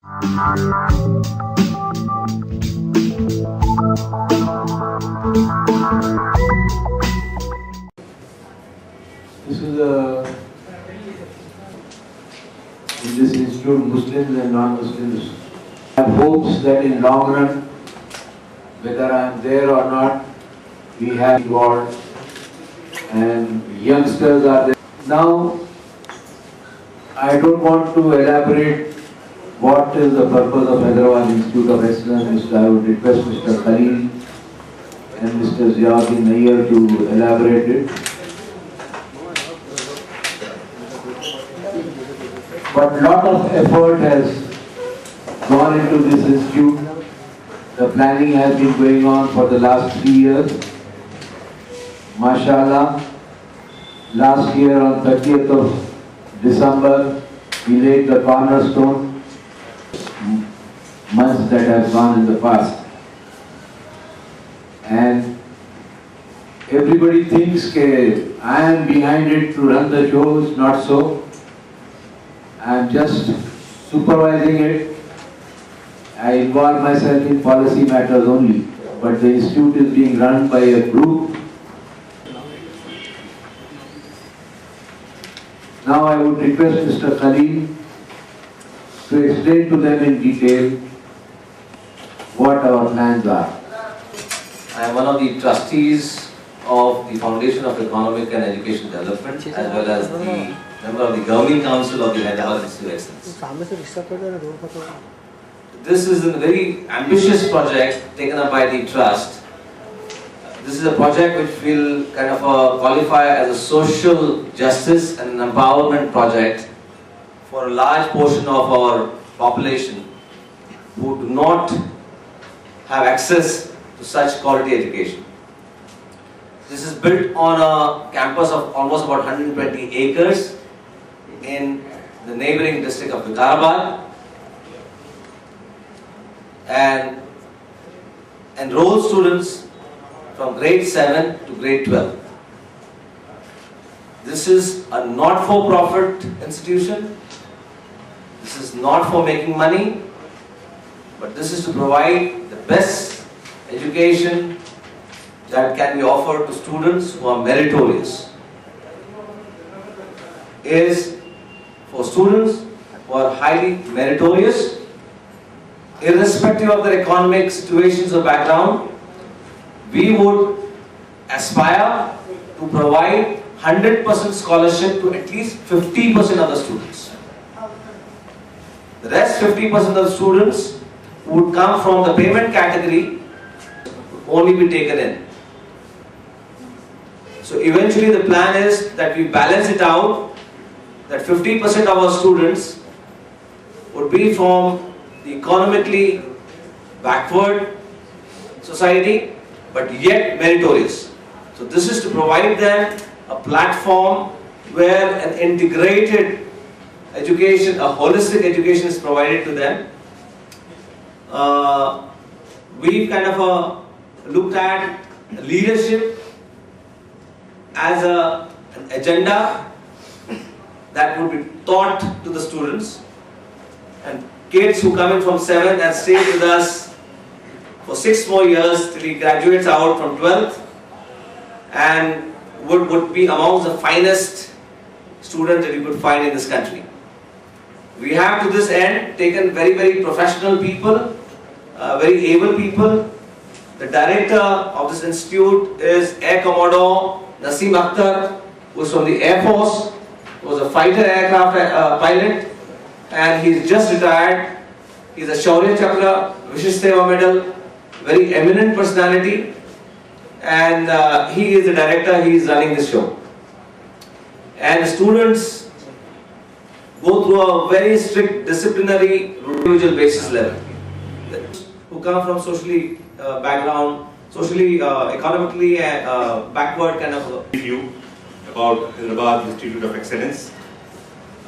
This is in this institute, Muslims and non-Muslims have hopes that in long run, whether I am there or not, we have involved and youngsters are there. Now, I don't want to elaborate what is the purpose of Hyderabad Institute of Excellence. I would request Mr. Khalil and Mr. Ziauddin Nayyar to elaborate it. But lot of effort has gone into this institute. The planning has been going on for the last 3 years. MashaAllah, last year on 30th of December, we laid the cornerstone. Months that have gone in the past. And everybody thinks that I am behind it to run the show. It's not so. I am just supervising it. I involve myself in policy matters only. But the institute is being run by a group. Now I would request Mr. Khalil to explain to them in detail what our plans are. I am one of the trustees of the Foundation of Economic and Education Development, as well as the member of the Governing Council of the Hyderabad Institute of Excellence. This is a very ambitious project taken up by the trust. This is a project which will kind of qualify as a social justice and empowerment project for a large portion of our population who do not have access to such quality education. This is built on a campus of almost about 120 acres in the neighboring district of Vikarabad, and enroll students from grade 7 to grade 12. This is a not-for-profit institution. This is not for making money, but this is to provide the best education that can be offered to students who are meritorious. It is for students who are highly meritorious, irrespective of their economic situations or background. We would aspire to provide 100% scholarship to at least 50% of the students. The rest 50% of the students would come from the payment category, only be taken in. So eventually the plan is that we balance it out, that 50% of our students would be from the economically backward society, but yet meritorious. So this is to provide them a platform where an integrated education, a holistic education is provided to them. We've kind of looked at leadership as an agenda that would be taught to the students, and kids who come in from 7th and stay with us for 6 more years till he graduates out from 12th and would be amongst the finest students that you could find in this country. We have to this end taken very, very professional people, very able people. The director of this institute is Air Commodore Naseem Akhtar, who is from the Air Force, who was a fighter aircraft pilot, and he is just retired. He is a Shaurya Chakra, Vishish Seva Medal, very eminent personality, and he is the director. He is running this show. And the students go through a very strict disciplinary individual basis level. Who come from socially background, socially, economically backward kind of. You about Hyderabad Institute of Excellence,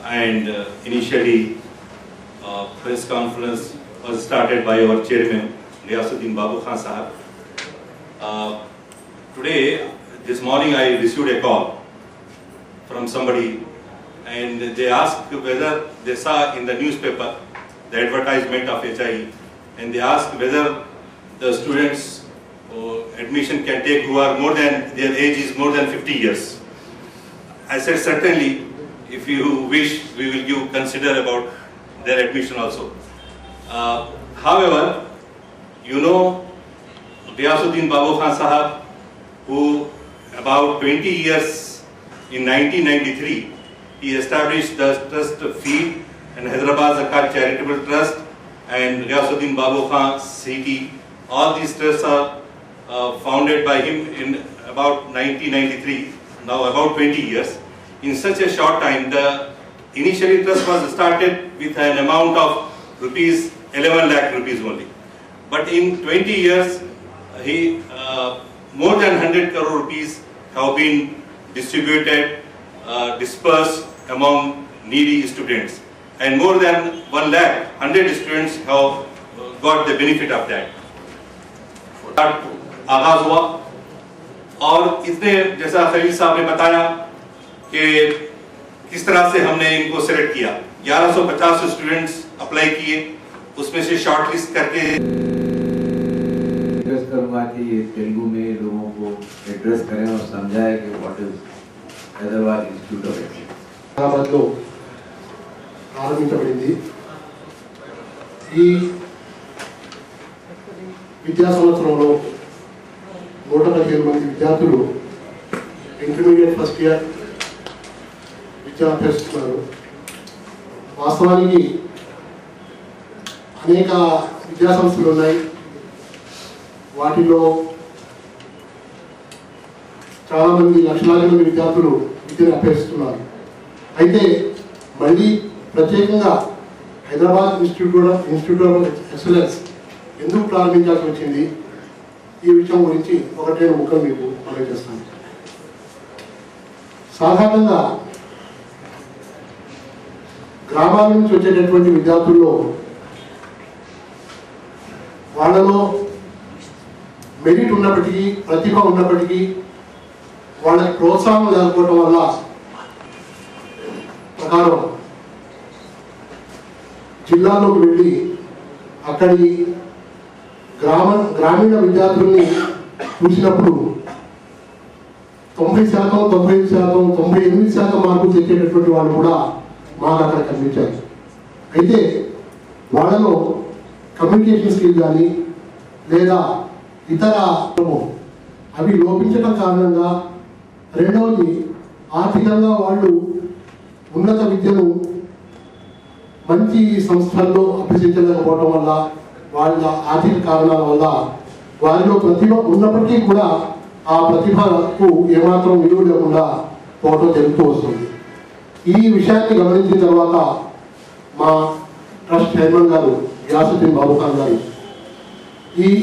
and initially press conference was started by our chairman Liasuddin Babu Khan Sahab. Today, this morning I received a call from somebody, and they asked whether they saw in the newspaper the advertisement of HIE, and they asked whether the students admission can take who are more than, their age is more than 50 years. I said certainly, if you wish, we will consider about their admission also. However, you know, Ghiyasuddin Babu Khan Sahab, who about 20 years in 1993, he established the Trust Feed and Hyderabad Zakat Charitable Trust and Ghiyasuddin Babu Khan City. All these trusts are founded by him in about 1993, now about 20 years. In such a short time, the initially trust was started with an amount of rupees 11 lakh rupees only. But in 20 years, more than 100 crore rupees have been distributed, dispersed among needy students. And more than 1 lakh, 100 students have got the benefit of that. आगाज हुआ और इसने जैसा खलील साहब ने बताया कि किस तरह से हमने इनको सिलेक्ट किया। 1150 स्टूडेंट्स अप्लाई किए, उसमें से शॉर्टलिस्ट करके करूंगा कि ये तेलुगु में लोगों को एड्रेस करें और समझाएं कि what is Hyderabad institute of excellence. హైదరాబాద్లో ప్రారంభించబడింది। ఈ విద్యా సంవత్సరంలో 115 మంది విద్యార్థులు ఇంటర్మీడియట్ ఫస్ట్ ఇయర్ విద్య అభ్యసిస్తున్నారు। వాస్తవానికి అనేక విద్యా సంస్థలు ఉన్నాయి, వాటిలో చాలామంది లక్షలాది మంది విద్యార్థులు విద్యను అభ్యసిస్తున్నారు। అయితే మళ్ళీ ప్రత్యేకంగా హైదరాబాద్ ఇన్స్టిట్యూట్ ఆఫ్ ఎక్సలెన్స్ ఎందుకు ప్రారంభించాల్సి వచ్చింది, ఈ విషయం గురించి ఒకటే ముఖం మీకు తెలియజేస్తాను। సాధారణంగా గ్రామాల నుంచి వచ్చేటటువంటి విద్యార్థుల్లో వాళ్ళలో మెరిట్ ఉన్నప్పటికీ, ప్రతిభ ఉన్నప్పటికీ వాళ్ళకి ప్రోత్సాహం లేకపోవడం వల్ల ప్రకారం జిల్లాలోకి వెళ్ళి అక్కడి గ్రామీణ విద్యార్థుల్ని చూసినప్పుడు 90%, 95%, 98% మార్కులు తెచ్చేటటువంటి వాళ్ళు కూడా మాకు అక్కడ కనిపించారు। అయితే వాళ్ళలో కమ్యూనికేషన్ స్కిల్ కానీ లేదా ఇతర అవి లోపించడం కారణంగా, రెండవది ఆర్థికంగా వాళ్ళు ఉన్నత విద్యను మంచి సంస్థల్లో అభ్యసించలేకపోవడం వల్ల, వాళ్ళ ఆర్థిక కారణాల వల్ల వారిలో ప్రతిభ ఉన్నప్పటికీ కూడా ఆ ప్రతిభకు ఏమాత్రం విలువ లేకుండా పోవడం జరుగుతూ వస్తుంది। ఈ విషయాన్ని గమనించిన తర్వాత మా ట్రస్ట్ చైర్మన్ గారు ఘియాసుద్దీన్ బాబు ఖాన్ గారు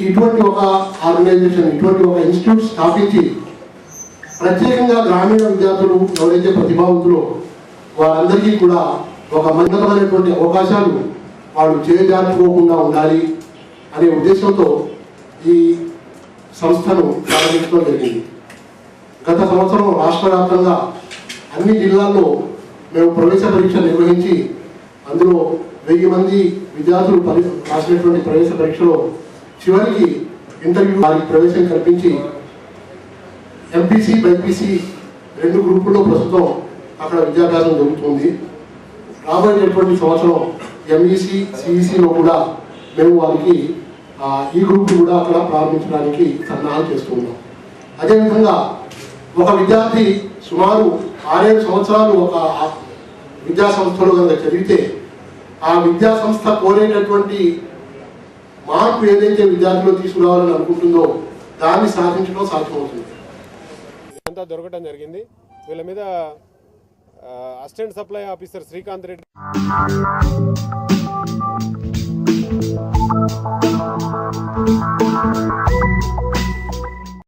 ఇటువంటి ఒక ఆర్గనైజేషన్, ఇటువంటి ఒక ఇన్స్టిట్యూట్ స్థాపించి ప్రత్యేకంగా గ్రామీణ విద్యార్థులు ఎవరైతే ప్రతిభావంతులో వారందరికీ కూడా ఒక ఉన్నతమైనటువంటి అవకాశాలు వాళ్ళు చేజార్చుకోకుండా ఉండాలి అనే ఉద్దేశంతో ఈ సంస్థను ప్రారంభించడం జరిగింది। గత సంవత్సరం రాష్ట్ర వ్యాప్తంగా అన్ని జిల్లాల్లో మేము ప్రవేశ పరీక్ష నిర్వహించి అందులో 1000 మంది విద్యార్థులు రాసినటువంటి ప్రవేశ పరీక్షలో చివరికి ఇంటర్వ్యూ వారికి ప్రవేశం కల్పించి ఎంపీసీ, బైపీసీ 2 గ్రూపుల్లో ప్రస్తుతం అక్కడ విద్యాభ్యాసం జరుగుతుంది। రాబోయేటటువంటి సంవత్సరం ఎంఈసీ, సిఈసీలో కూడా మేము వారికి ఈ గ్రూప్ కూడా అక్కడ ప్రారంభించడానికి సన్నాహాలు చేస్తున్నాం। అదేవిధంగా ఒక విద్యార్థి సుమారు 6-7 సంవత్సరాలు ఒక విద్యా సంస్థలో కనుక చదివితే ఆ విద్యా సంస్థ కోరేటటువంటి మార్పు ఏదైతే విద్యార్థులు తీసుకురావాలని అనుకుంటుందో దాన్ని సాధించడం సాధ్యమవుతుంది। అంతా దొరకడం జరిగింది। వీళ్ళ మీద assistant supply officer Srikanth Reddy